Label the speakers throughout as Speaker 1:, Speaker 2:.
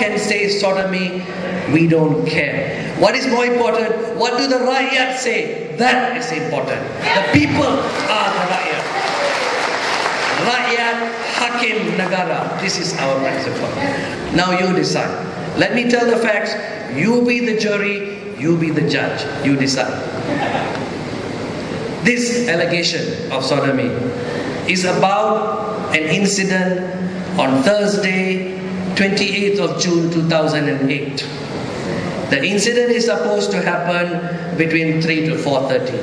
Speaker 1: and say sodomy, we don't care. What is more important? What do the Rakyat say? That is important. The people are the Rakyat. Rakyat Hakim Nagara. This is our principle. Now you decide. Let me tell the facts. You be the jury. You be the judge. You decide. This allegation of sodomy is about an incident on Thursday, 28th of June 2008. The incident is supposed to happen between 3 to 4:30.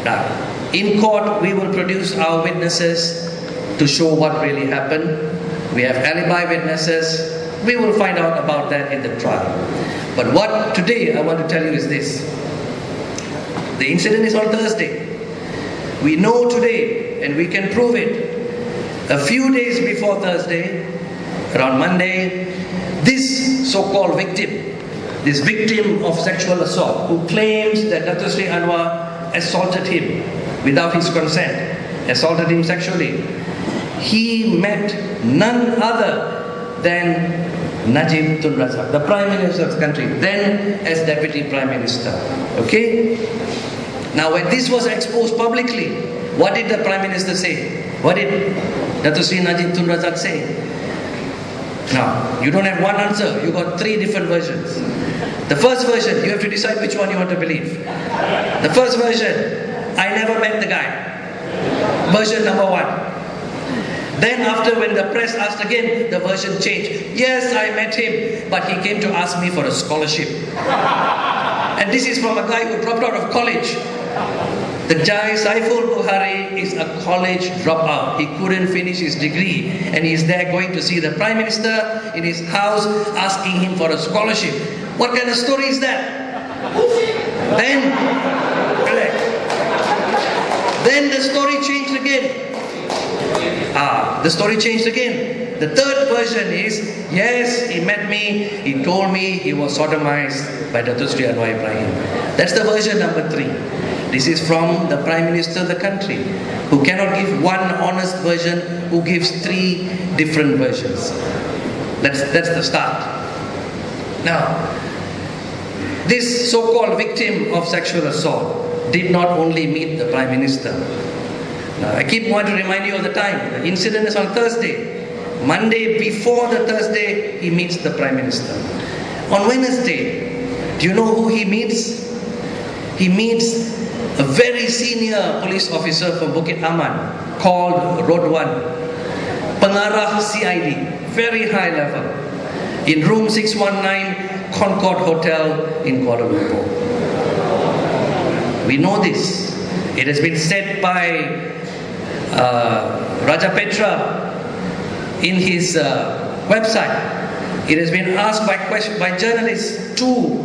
Speaker 1: Now, in court, we will produce our witnesses to show what really happened. We have alibi witnesses. We will find out about that in the trial. But what today I want to tell you is this. The incident is on Thursday. We know today, and we can prove it, a few days before Thursday, around Monday, this so-called victim, this victim of sexual assault, who claims that Dato Sri Anwar assaulted him without his consent, assaulted him sexually, he met none other than Najib Tun Razak, the Prime Minister of the country, then as Deputy Prime Minister. Okay? Now when this was exposed publicly, what did the Prime Minister say? What did Dato Sri Najib Tun Razak say? Now, you don't have one answer, you got three different versions. The first version, you have to decide which one you want to believe. The first version, I never met the guy. Version number one. Then after, when the press asked again, the version changed. Yes, I met him, but he came to ask me for a scholarship. And this is from a guy who dropped out of college. The guy, Saiful Buhari, is a college dropout. He couldn't finish his degree, and he's there going to see the Prime Minister in his house, asking him for a scholarship. What kind of story is that? Then the story changed again. The story changed again. The third version is, yes, he met me, he told me he was sodomized by Dato Sri Anwar Ibrahim. That's the version number 3. This is from the Prime Minister of the country, who cannot give one honest version, who gives 3 different versions. That's the start. Now, this so-called victim of sexual assault did not only meet the Prime Minister. Now, I keep wanting to remind you all the time, the incident is on Thursday. Monday before the Thursday, he meets the Prime Minister. On Wednesday, do you know who he meets? He meets a very senior police officer from Bukit Aman called Road 1, Pengarah CID, very high level, in room 619, Concord Hotel in Kuala Lumpur. We know this. It has been said by Raja Petra in his website. It has been asked by journalists to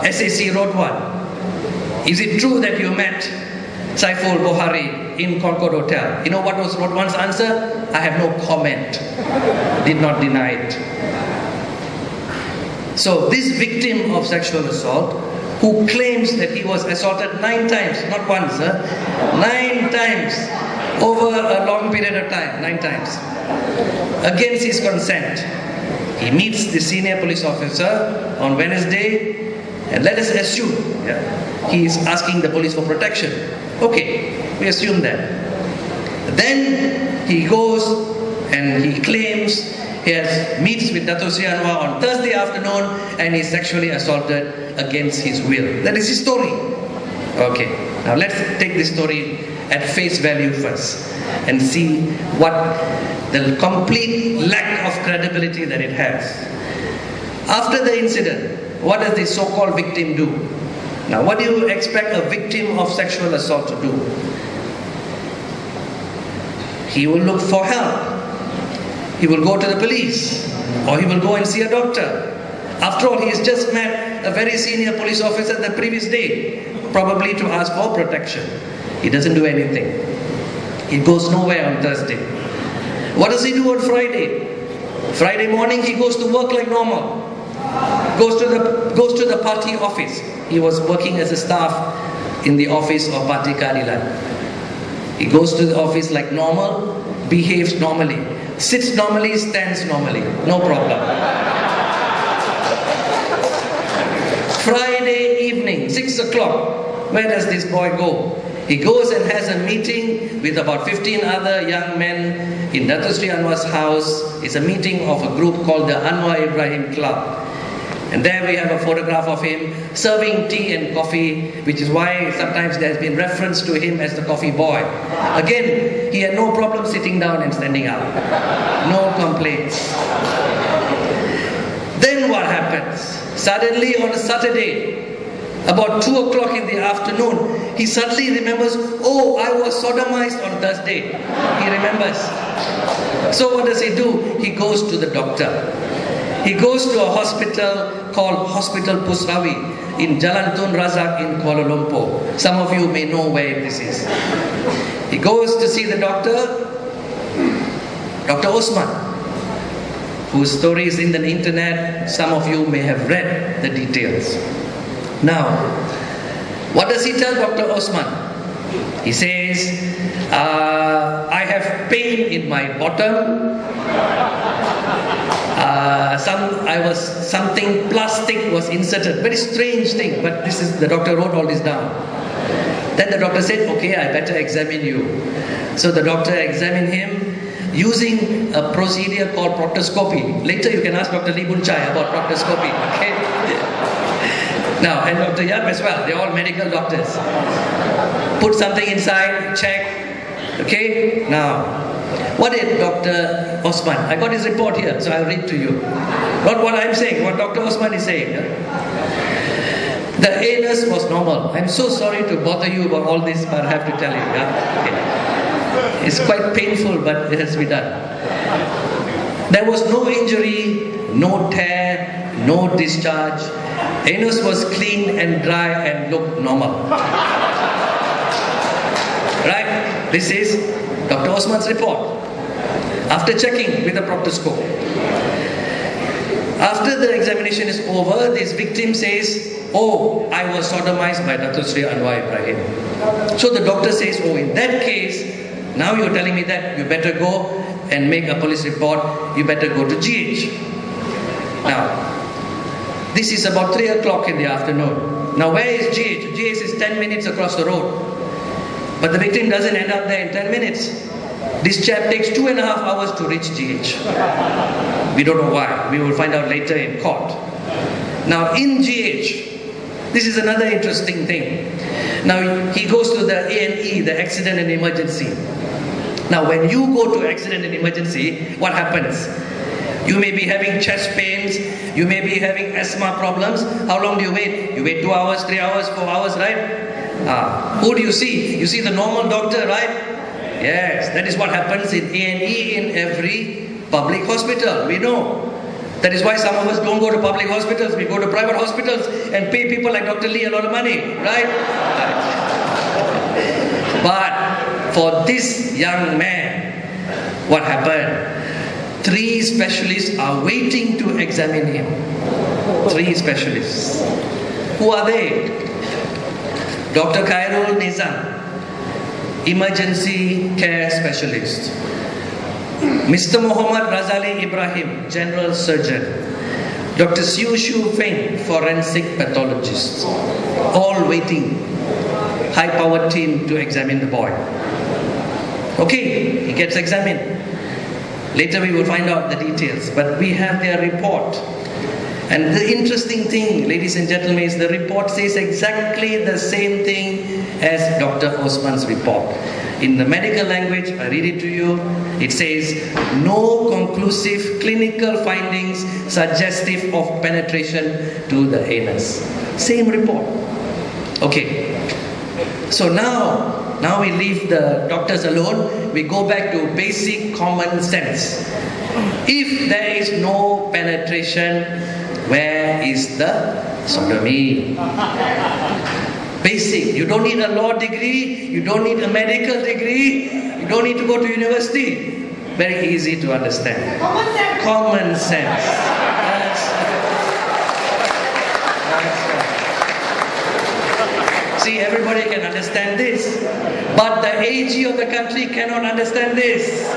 Speaker 1: SAC Road 1. Is it true that you met Saiful Buhari in Concord Hotel? You know what was Road 1's answer? I have no comment. Did not deny it. So this victim of sexual assault, who claims that he was assaulted 9 times, not once, 9 times, over a long period of time, 9 times, against his consent. He meets the senior police officer on Wednesday, and let us assume he is asking the police for protection. Okay, we assume that. Then he goes and he claims he meets with Dato Sri Anwar on Thursday afternoon, and he is sexually assaulted against his will. That is his story. Okay, now let's take this story at face value first and see what the complete lack of credibility that it has. After the incident, what does the so-called victim do? Now, what do you expect a victim of sexual assault to do? He will look for help. He will go to the police, or he will go and see a doctor. After all, he has just met a very senior police officer the previous day, probably to ask for protection. He doesn't do anything. He goes nowhere on Thursday. What does he do on Friday? Friday morning he goes to work like normal. Goes to the party office. He was working as a staff in the office of Parti Keadilan. He goes to the office like normal, behaves normally. Sits normally, stands normally. No problem. Friday evening, 6 o'clock. Where does this boy go? He goes and has a meeting with about 15 other young men in Datuk Sri Anwar's house. It's a meeting of a group called the Anwar Ibrahim Club. And there we have a photograph of him serving tea and coffee, which is why sometimes there has been reference to him as the coffee boy. Again, he had no problem sitting down and standing up. No complaints. Then what happens? Suddenly on a Saturday, about 2 o'clock in the afternoon, he suddenly remembers, oh, I was sodomized on Thursday. He remembers. So what does he do? He goes to the doctor. He goes to a hospital called Hospital Pusrawi in Jalan Tun Razak in Kuala Lumpur. Some of you may know where this is. He goes to see the doctor, Dr. Osman, whose story is in the internet. Some of you may have read the details. Now, what does he tell Dr. Osman? He says, I have pain in my bottom. Something plastic was inserted. Very strange thing, but the doctor wrote all this down. Then the doctor said, okay, I better examine you. So the doctor examined him using a procedure called proctoscopy. Later you can ask Dr. Lee Boon Chai about proctoscopy. Okay? Now, and Dr. Yap as well, they're all medical doctors. Put something inside, check. Okay? Now, what did Dr. Osman? I got his report here, so I'll read to you. Not what I'm saying, what Dr. Osman is saying. The anus was normal. I'm so sorry to bother you about all this, but I have to tell you. Okay. It's quite painful, but it has to be done. There was no injury, no tear, no discharge. Anus was clean and dry and looked normal. Right? This is Dr. Osman's report. After checking with the proctoscope. After the examination is over, this victim says, oh, I was sodomized by Datuk Sri Anwar Ibrahim. So the doctor says, oh, in that case, now you're telling me that you better go and make a police report, you better go to GH. Now, this is about 3 o'clock in the afternoon. Now where is GH? GH is 10 minutes across the road. But the victim doesn't end up there in 10 minutes. This chap takes 2.5 hours to reach GH. We don't know why. We will find out later in court. Now in GH, this is another interesting thing. Now he goes to the A&E, the accident and emergency. Now when you go to accident and emergency, what happens? You may be having chest pains, you may be having asthma problems. How long do you wait? You wait 2 hours, 3 hours, 4 hours, right? Who do you see? You see the normal doctor, right? Yes, that is what happens in A&E in every public hospital. We know. That is why some of us don't go to public hospitals. We go to private hospitals and pay people like Dr. Lee a lot of money, right? But for this young man, what happened? 3 specialists are waiting to examine him. 3 specialists. Who are they? Dr. Khairul Nizam, emergency care specialist. Mr. Muhammad Razali Ibrahim, general surgeon. Dr. Siu Shu Feng, forensic pathologist. All waiting. High-powered team to examine the boy. Okay, he gets examined. Later we will find out the details, but we have their report. And the interesting thing, ladies and gentlemen, is the report says exactly the same thing as Dr. Osman's report. In the medical language, I read it to you, it says, no conclusive clinical findings suggestive of penetration to the anus. Same report. Okay. So now we leave the doctors alone, we go back to basic common sense. If there is no penetration, where is the sodomy? Basic. You don't need a law degree, you don't need a medical degree, you don't need to go to university. Very easy to understand.
Speaker 2: Common sense.
Speaker 1: Common sense. See, everybody can understand this, but the AG of the country cannot understand this.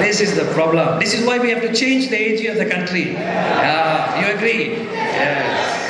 Speaker 1: This is the problem. This is why we have to change the AG of the country. You agree? Yes.